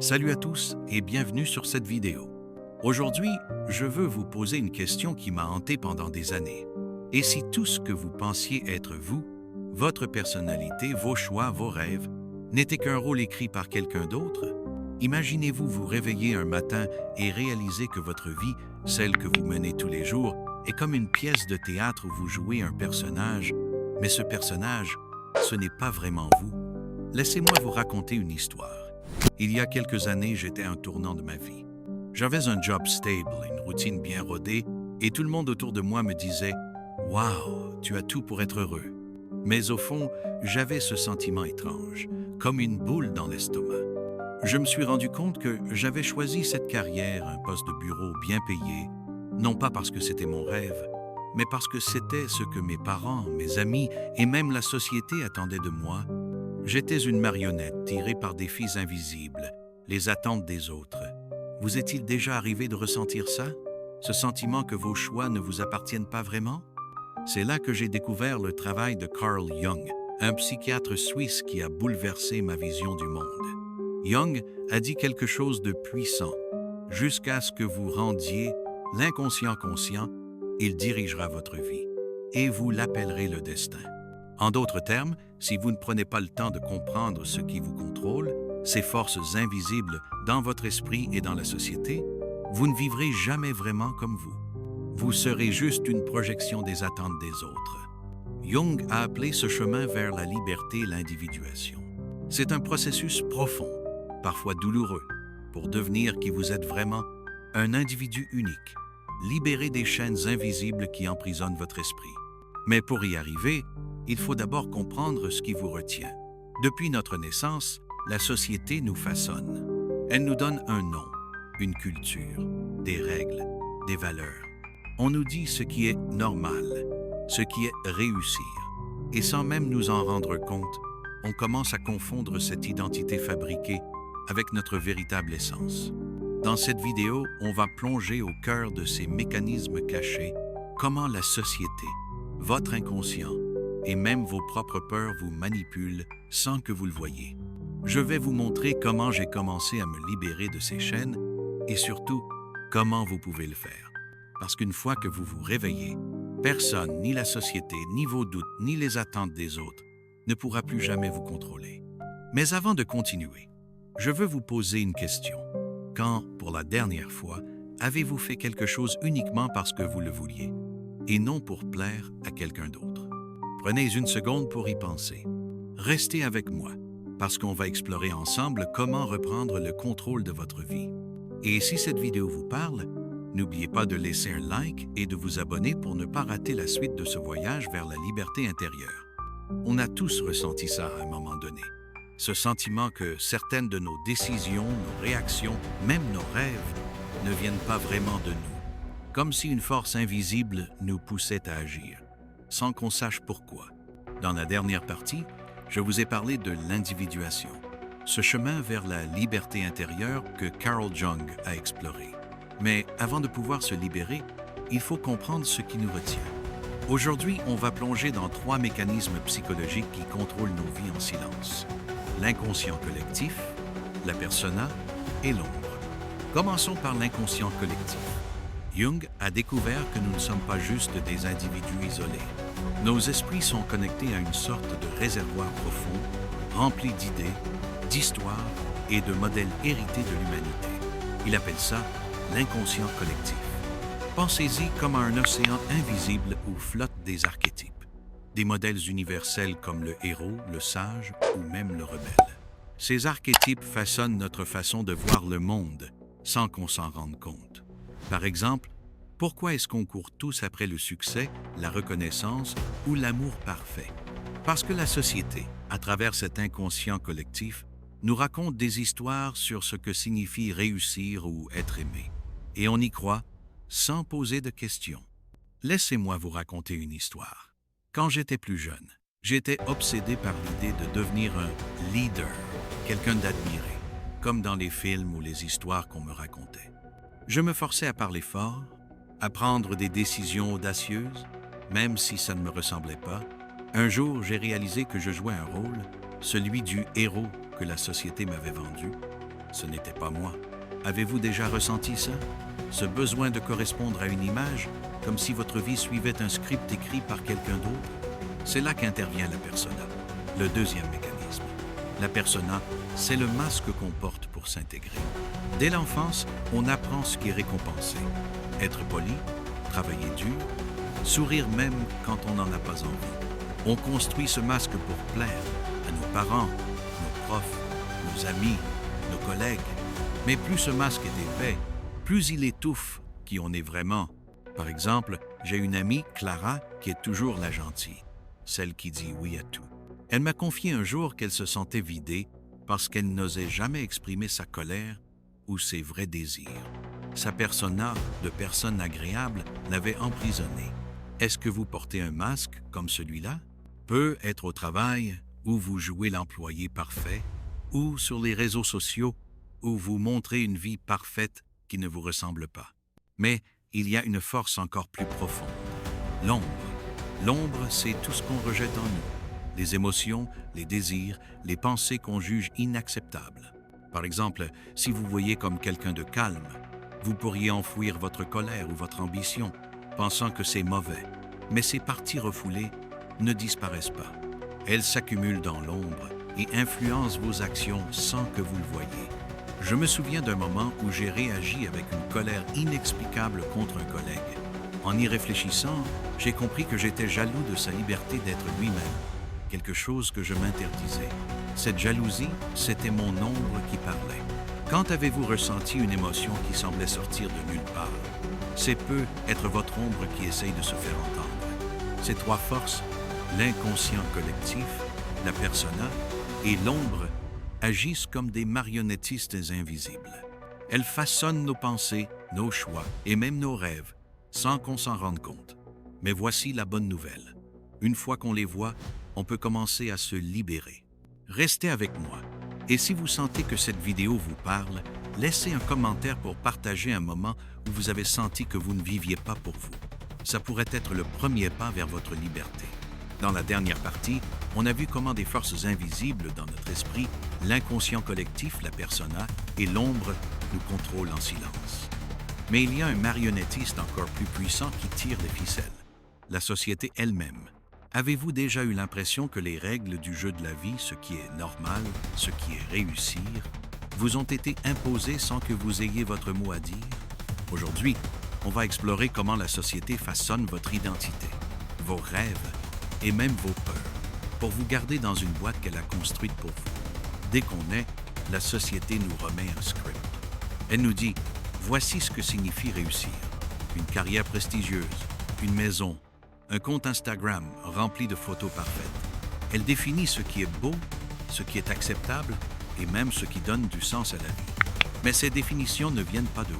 Salut à tous et bienvenue sur cette vidéo. Aujourd'hui, je veux vous poser une question qui m'a hanté pendant des années. Et si tout ce que vous pensiez être vous, votre personnalité, vos choix, vos rêves, n'était qu'un rôle écrit par quelqu'un d'autre? Imaginez-vous vous réveiller un matin et réaliser que votre vie, celle que vous menez tous les jours, est comme une pièce de théâtre où vous jouez un personnage, mais ce personnage, ce n'est pas vraiment vous. Laissez-moi vous raconter une histoire. Il y a quelques années, j'étais à un tournant de ma vie. J'avais un job stable, une routine bien rodée, et tout le monde autour de moi me disait « Wow, tu as tout pour être heureux ». Mais au fond, j'avais ce sentiment étrange, comme une boule dans l'estomac. Je me suis rendu compte que j'avais choisi cette carrière, un poste de bureau bien payé, non pas parce que c'était mon rêve, mais parce que c'était ce que mes parents, mes amis et même la société attendaient de moi. J'étais une marionnette tirée par des fils invisibles, les attentes des autres. Vous est-il déjà arrivé de ressentir ça? Ce sentiment que vos choix ne vous appartiennent pas vraiment? C'est là que j'ai découvert le travail de Carl Jung, un psychiatre suisse qui a bouleversé ma vision du monde. Jung a dit quelque chose de puissant. Jusqu'à ce que vous rendiez l'inconscient conscient, il dirigera votre vie, et vous l'appellerez le destin. En d'autres termes, si vous ne prenez pas le temps de comprendre ce qui vous contrôle, ces forces invisibles dans votre esprit et dans la société, vous ne vivrez jamais vraiment comme vous. Vous serez juste une projection des attentes des autres. Jung a appelé ce chemin vers la liberté l'individuation. C'est un processus profond, parfois douloureux, pour devenir qui vous êtes vraiment, un individu unique, libéré des chaînes invisibles qui emprisonnent votre esprit. Mais pour y arriver, il faut d'abord comprendre ce qui vous retient. Depuis notre naissance, la société nous façonne. Elle nous donne un nom, une culture, des règles, des valeurs. On nous dit ce qui est normal, ce qui est réussir. Et sans même nous en rendre compte, on commence à confondre cette identité fabriquée avec notre véritable essence. Dans cette vidéo, on va plonger au cœur de ces mécanismes cachés, comment la société, votre inconscient, et même vos propres peurs vous manipulent sans que vous le voyiez. Je vais vous montrer comment j'ai commencé à me libérer de ces chaînes et surtout, comment vous pouvez le faire. Parce qu'une fois que vous vous réveillez, personne, ni la société, ni vos doutes, ni les attentes des autres, ne pourra plus jamais vous contrôler. Mais avant de continuer, je veux vous poser une question. Quand, pour la dernière fois, avez-vous fait quelque chose uniquement parce que vous le vouliez, et non pour plaire à quelqu'un d'autre? Prenez une seconde pour y penser. Restez avec moi, parce qu'on va explorer ensemble comment reprendre le contrôle de votre vie. Et si cette vidéo vous parle, n'oubliez pas de laisser un like et de vous abonner pour ne pas rater la suite de ce voyage vers la liberté intérieure. On a tous ressenti ça à un moment donné. Ce sentiment que certaines de nos décisions, nos réactions, même nos rêves, ne viennent pas vraiment de nous. Comme si une force invisible nous poussait à agir, sans qu'on sache pourquoi. Dans la dernière partie, je vous ai parlé de l'individuation, ce chemin vers la liberté intérieure que Carl Jung a exploré. Mais avant de pouvoir se libérer, il faut comprendre ce qui nous retient. Aujourd'hui, on va plonger dans 3 mécanismes psychologiques qui contrôlent nos vies en silence. L'inconscient collectif, la persona et l'ombre. Commençons par l'inconscient collectif. Jung a découvert que nous ne sommes pas juste des individus isolés. Nos esprits sont connectés à une sorte de réservoir profond, rempli d'idées, d'histoires et de modèles hérités de l'humanité. Il appelle ça l'inconscient collectif. Pensez-y comme à un océan invisible où flottent des archétypes, des modèles universels comme le héros, le sage ou même le rebelle. Ces archétypes façonnent notre façon de voir le monde sans qu'on s'en rende compte. Par exemple, pourquoi est-ce qu'on court tous après le succès, la reconnaissance ou l'amour parfait? Parce que la société, à travers cet inconscient collectif, nous raconte des histoires sur ce que signifie réussir ou être aimé. Et on y croit sans poser de questions. Laissez-moi vous raconter une histoire. Quand j'étais plus jeune, j'étais obsédé par l'idée de devenir un leader, quelqu'un d'admiré, comme dans les films ou les histoires qu'on me racontait. Je me forçais à parler fort, à prendre des décisions audacieuses, même si ça ne me ressemblait pas. Un jour, j'ai réalisé que je jouais un rôle, celui du héros que la société m'avait vendu. ce n'était pas moi. Avez-vous déjà ressenti ça? Ce besoin de correspondre à une image, comme si votre vie suivait un script écrit par quelqu'un d'autre? C'est là qu'intervient la persona, le deuxième mécanisme. La persona, c'est le masque qu'on porte pour s'intégrer. Dès l'enfance, on apprend ce qui est récompensé. Être poli, travailler dur, sourire même quand on n'en a pas envie. On construit ce masque pour plaire à nos parents, nos profs, nos amis, nos collègues. Mais plus ce masque est épais, plus il étouffe qui on est vraiment. Par exemple, j'ai une amie, Clara, qui est toujours la gentille, celle qui dit oui à tout. Elle m'a confié un jour qu'elle se sentait vidée parce qu'elle n'osait jamais exprimer sa colère ou ses vrais désirs. Sa persona de personne agréable l'avait emprisonnée. Est-ce que vous portez un masque comme celui-là? Peut être au travail, où vous jouez l'employé parfait, ou sur les réseaux sociaux, où vous montrez une vie parfaite qui ne vous ressemble pas. Mais il y a une force encore plus profonde, l'ombre. L'ombre, c'est tout ce qu'on rejette en nous. Les émotions, les désirs, les pensées qu'on juge inacceptables. Par exemple, si vous voyez comme quelqu'un de calme, vous pourriez enfouir votre colère ou votre ambition, pensant que c'est mauvais. Mais ces parties refoulées ne disparaissent pas. Elles s'accumulent dans l'ombre et influencent vos actions sans que vous le voyiez. Je me souviens d'un moment où j'ai réagi avec une colère inexplicable contre un collègue. En y réfléchissant, j'ai compris que j'étais jaloux de sa liberté d'être lui-même, quelque chose que je m'interdisais. Cette jalousie, c'était mon ombre qui parlait. Quand avez-vous ressenti une émotion qui semblait sortir de nulle part? C'est peu être votre ombre qui essaye de se faire entendre. Ces trois forces, l'inconscient collectif, la persona et l'ombre, agissent comme des marionnettistes invisibles. Elles façonnent nos pensées, nos choix et même nos rêves, sans qu'on s'en rende compte. Mais voici la bonne nouvelle. Une fois qu'on les voit, on peut commencer à se libérer. Restez avec moi. Et si vous sentez que cette vidéo vous parle, laissez un commentaire pour partager un moment où vous avez senti que vous ne viviez pas pour vous. Ça pourrait être le premier pas vers votre liberté. Dans la dernière partie, on a vu comment des forces invisibles dans notre esprit, l'inconscient collectif, la persona, et l'ombre nous contrôlent en silence. Mais il y a un marionnettiste encore plus puissant qui tire les ficelles, la société elle-même. Avez-vous déjà eu l'impression que les règles du jeu de la vie, ce qui est normal, ce qui est réussir, vous ont été imposées sans que vous ayez votre mot à dire? Aujourd'hui, on va explorer comment la société façonne votre identité, vos rêves et même vos peurs, pour vous garder dans une boîte qu'elle a construite pour vous. Dès qu'on naît, la société nous remet un script. Elle nous dit, voici ce que signifie réussir. Une carrière prestigieuse, une maison, un compte Instagram rempli de photos parfaites. Elle définit ce qui est beau, ce qui est acceptable et même ce qui donne du sens à la vie. Mais ces définitions ne viennent pas de vous.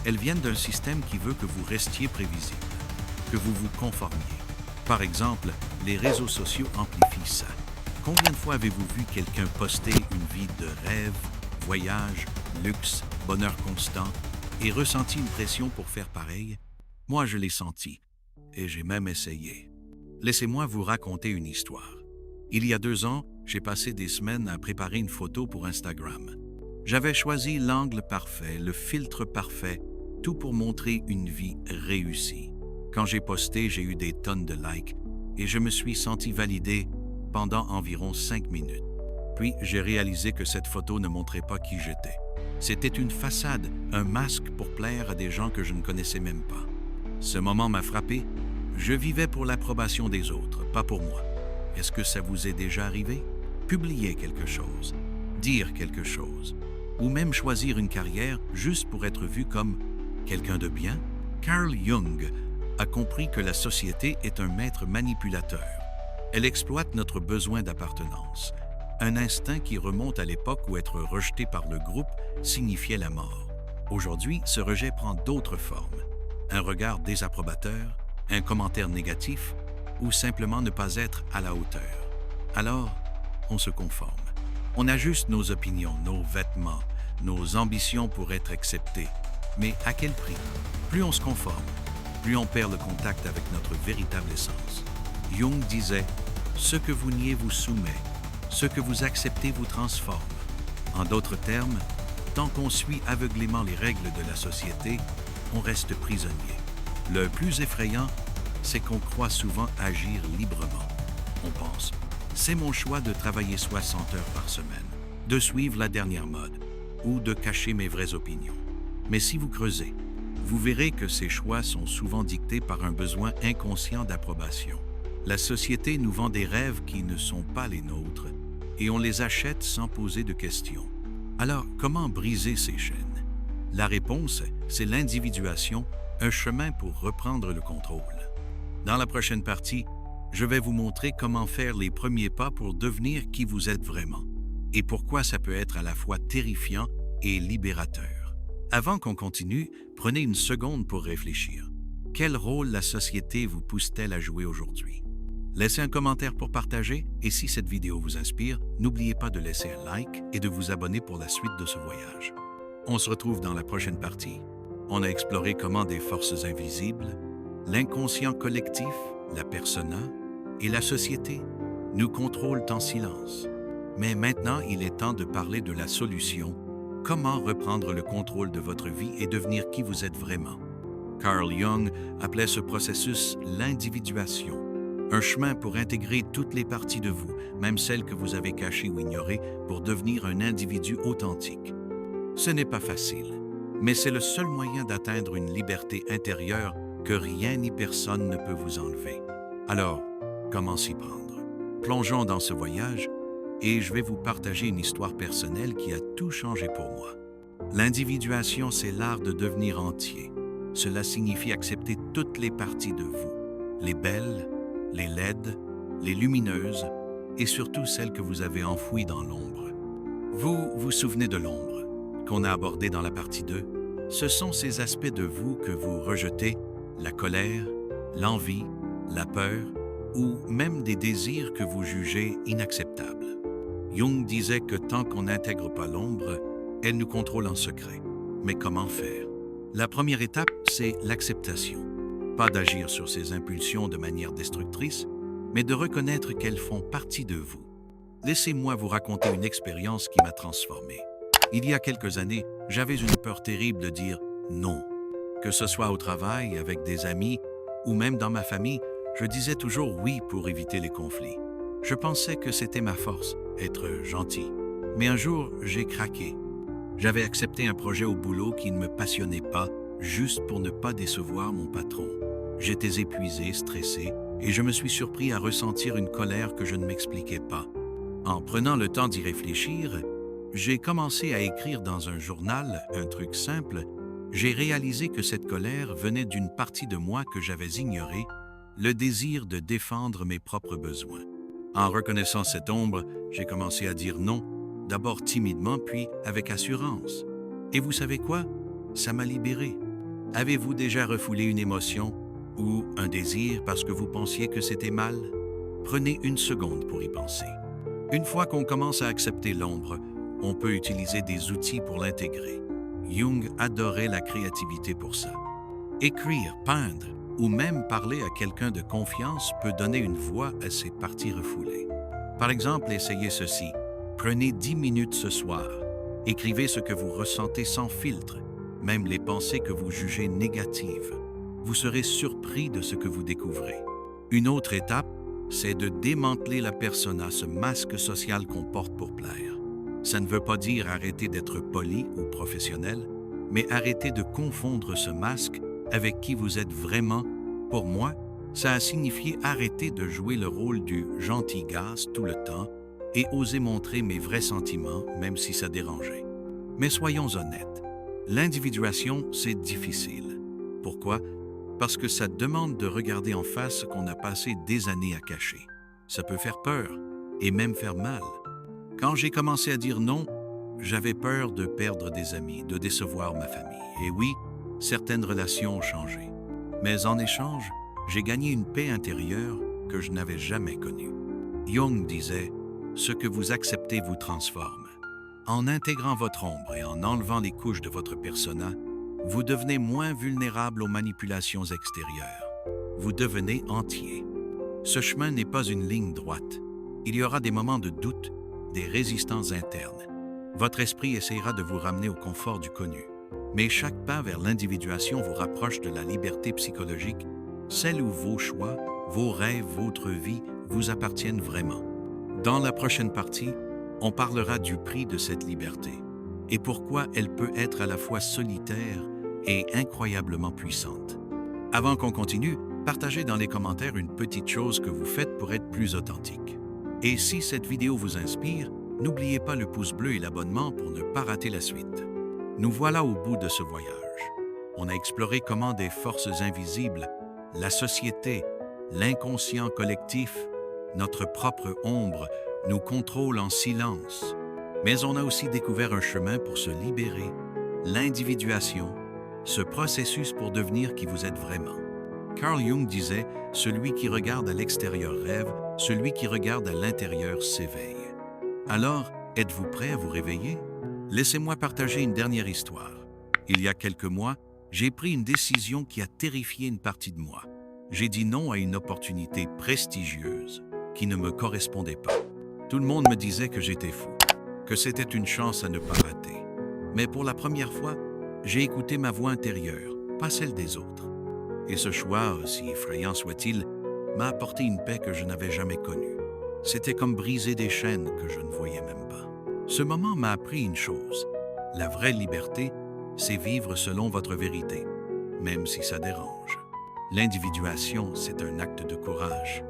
Elles viennent d'un système qui veut que vous restiez prévisible, que vous vous conformiez. Par exemple, les réseaux sociaux amplifient ça. Combien de fois avez-vous vu quelqu'un poster une vie de rêve, voyage, luxe, bonheur constant et ressenti une pression pour faire pareil? Moi, je l'ai senti. Et j'ai même essayé. Laissez-moi vous raconter une histoire. Il y a 2 ans, j'ai passé des semaines à préparer une photo pour Instagram. J'avais choisi l'angle parfait, le filtre parfait, tout pour montrer une vie réussie. Quand j'ai posté, j'ai eu des tonnes de likes et je me suis senti validé pendant environ 5 minutes. Puis, j'ai réalisé que cette photo ne montrait pas qui j'étais. C'était une façade, un masque pour plaire à des gens que je ne connaissais même pas. Ce moment m'a frappé. Je vivais pour l'approbation des autres, pas pour moi. Est-ce que ça vous est déjà arrivé? Publier quelque chose, dire quelque chose, ou même choisir une carrière juste pour être vu comme quelqu'un de bien? Carl Jung a compris que la société est un maître manipulateur. Elle exploite notre besoin d'appartenance, un instinct qui remonte à l'époque où être rejeté par le groupe signifiait la mort. Aujourd'hui, ce rejet prend d'autres formes. Un regard désapprobateur, un commentaire négatif ou simplement ne pas être à la hauteur. Alors, on se conforme. On ajuste nos opinions, nos vêtements, nos ambitions pour être acceptés. Mais à quel prix? Plus on se conforme, plus on perd le contact avec notre véritable essence. Jung disait, « Ce que vous niez vous soumet, ce que vous acceptez vous transforme. » En d'autres termes, Tant qu'on suit aveuglément les règles de la société, on reste prisonnier. Le plus effrayant, c'est qu'on croit souvent agir librement. On pense, c'est mon choix de travailler 60 heures par semaine, de suivre la dernière mode ou de cacher mes vraies opinions. Mais si vous creusez, vous verrez que ces choix sont souvent dictés par un besoin inconscient d'approbation. La société nous vend des rêves qui ne sont pas les nôtres et on les achète sans poser de questions. Alors, comment briser ces chaînes? La réponse, c'est l'individuation, un chemin pour reprendre le contrôle. Dans la prochaine partie, je vais vous montrer comment faire les premiers pas pour devenir qui vous êtes vraiment et pourquoi ça peut être à la fois terrifiant et libérateur. Avant qu'on continue, prenez une seconde pour réfléchir. Quel rôle la société vous pousse-t-elle à jouer aujourd'hui? Laissez un commentaire pour partager et si cette vidéo vous inspire, n'oubliez pas de laisser un like et de vous abonner pour la suite de ce voyage. On se retrouve dans la prochaine partie. On a exploré comment des forces invisibles, l'inconscient collectif, la persona et la société nous contrôlent en silence. Mais maintenant, il est temps de parler de la solution. Comment reprendre le contrôle de votre vie et devenir qui vous êtes vraiment? Carl Jung appelait ce processus l'individuation, un chemin pour intégrer toutes les parties de vous, même celles que vous avez cachées ou ignorées, pour devenir un individu authentique. Ce n'est pas facile, mais c'est le seul moyen d'atteindre une liberté intérieure que rien ni personne ne peut vous enlever. Alors, comment s'y prendre? Plongeons dans ce voyage et je vais vous partager une histoire personnelle qui a tout changé pour moi. L'individuation, c'est l'art de devenir entier. Cela signifie accepter toutes les parties de vous, les belles, les laides, les lumineuses et surtout celles que vous avez enfouies dans l'ombre. Vous vous souvenez de l'ombre qu'on a abordée dans la partie 2? Ce sont ces aspects de vous que vous rejetez, la colère, l'envie, la peur ou même des désirs que vous jugez inacceptables. Jung disait que tant qu'on n'intègre pas l'ombre, elle nous contrôle en secret. Mais comment faire? La première étape, c'est l'acceptation. Pas d'agir sur ces impulsions de manière destructrice, mais de reconnaître qu'elles font partie de vous. Laissez-moi vous raconter une expérience qui m'a transformé. Il y a quelques années, j'avais une peur terrible de dire non. Que ce soit au travail, avec des amis, ou même dans ma famille, je disais toujours oui pour éviter les conflits. Je pensais que c'était ma force, être gentil. Mais un jour, j'ai craqué. J'avais accepté un projet au boulot qui ne me passionnait pas, juste pour ne pas décevoir mon patron. J'étais épuisé, stressé, et je me suis surpris à ressentir une colère que je ne m'expliquais pas. En prenant le temps d'y réfléchir, j'ai commencé à écrire dans un journal un truc simple. J'ai réalisé que cette colère venait d'une partie de moi que j'avais ignorée, le désir de défendre mes propres besoins. En reconnaissant cette ombre, j'ai commencé à dire non, d'abord timidement, puis avec assurance. Et vous savez quoi? Ça m'a libéré. Avez-vous déjà refoulé une émotion ou un désir parce que vous pensiez que c'était mal? Prenez une seconde pour y penser. Une fois qu'on commence à accepter l'ombre, on peut utiliser des outils pour l'intégrer. Jung adorait la créativité pour ça. Écrire, peindre ou même parler à quelqu'un de confiance peut donner une voix à ces parties refoulées. Par exemple, essayez ceci. Prenez 10 minutes ce soir. Écrivez ce que vous ressentez sans filtre, même les pensées que vous jugez négatives. Vous serez surpris de ce que vous découvrez. Une autre étape, c'est de démanteler la persona, ce masque social qu'on porte pour plaire. Ça ne veut pas dire arrêter d'être poli ou professionnel, mais arrêter de confondre ce masque avec qui vous êtes vraiment. Pour moi, ça a signifié arrêter de jouer le rôle du gentil gosse tout le temps et oser montrer mes vrais sentiments, même si ça dérangeait. Mais soyons honnêtes, l'individuation, c'est difficile. Pourquoi? Parce que ça demande de regarder en face ce qu'on a passé des années à cacher. Ça peut faire peur et même faire mal. Quand j'ai commencé à dire non, j'avais peur de perdre des amis, de décevoir ma famille. Et oui, certaines relations ont changé. Mais en échange, j'ai gagné une paix intérieure que je n'avais jamais connue. Jung disait « Ce que vous acceptez vous transforme ». En intégrant votre ombre et en enlevant les couches de votre persona, vous devenez moins vulnérable aux manipulations extérieures. Vous devenez entier. Ce chemin n'est pas une ligne droite. Il y aura des moments de doute, des résistances internes. Votre esprit essaiera de vous ramener au confort du connu. Mais chaque pas vers l'individuation vous rapproche de la liberté psychologique, celle où vos choix, vos rêves, votre vie vous appartiennent vraiment. Dans la prochaine partie, on parlera du prix de cette liberté et pourquoi elle peut être à la fois solitaire et incroyablement puissante. Avant qu'on continue, partagez dans les commentaires une petite chose que vous faites pour être plus authentique. Et si cette vidéo vous inspire, n'oubliez pas le pouce bleu et l'abonnement pour ne pas rater la suite. Nous voilà au bout de ce voyage. On a exploré comment des forces invisibles, la société, l'inconscient collectif, notre propre ombre, nous contrôlent en silence. Mais on a aussi découvert un chemin pour se libérer, l'individuation, ce processus pour devenir qui vous êtes vraiment. Carl Jung disait « Celui qui regarde à l'extérieur rêve, celui qui regarde à l'intérieur s'éveille ». Alors, êtes-vous prêt à vous réveiller? Laissez-moi partager une dernière histoire. Il y a quelques mois, j'ai pris une décision qui a terrifié une partie de moi. J'ai dit non à une opportunité prestigieuse qui ne me correspondait pas. Tout le monde me disait que j'étais fou, que c'était une chance à ne pas rater. Mais pour la première fois, j'ai écouté ma voix intérieure, pas celle des autres. Et ce choix, aussi effrayant soit-il, m'a apporté une paix que je n'avais jamais connue. C'était comme briser des chaînes que je ne voyais même pas. Ce moment m'a appris une chose. La vraie liberté, c'est vivre selon votre vérité, même si ça dérange. L'individuation, c'est un acte de courage.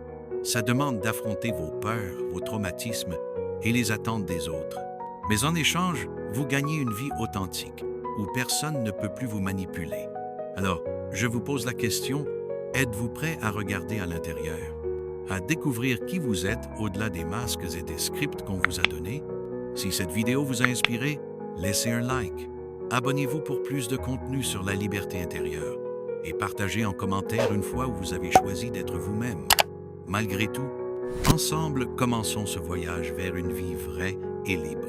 Ça demande d'affronter vos peurs, vos traumatismes et les attentes des autres. Mais en échange, vous gagnez une vie authentique, où personne ne peut plus vous manipuler. Alors, je vous pose la question, êtes-vous prêt à regarder à l'intérieur, à découvrir qui vous êtes au-delà des masques et des scripts qu'on vous a donnés? Si cette vidéo vous a inspiré, laissez un like. Abonnez-vous pour plus de contenu sur la liberté intérieure et partagez en commentaire une fois où vous avez choisi d'être vous-même. Malgré tout, ensemble, commençons ce voyage vers une vie vraie et libre.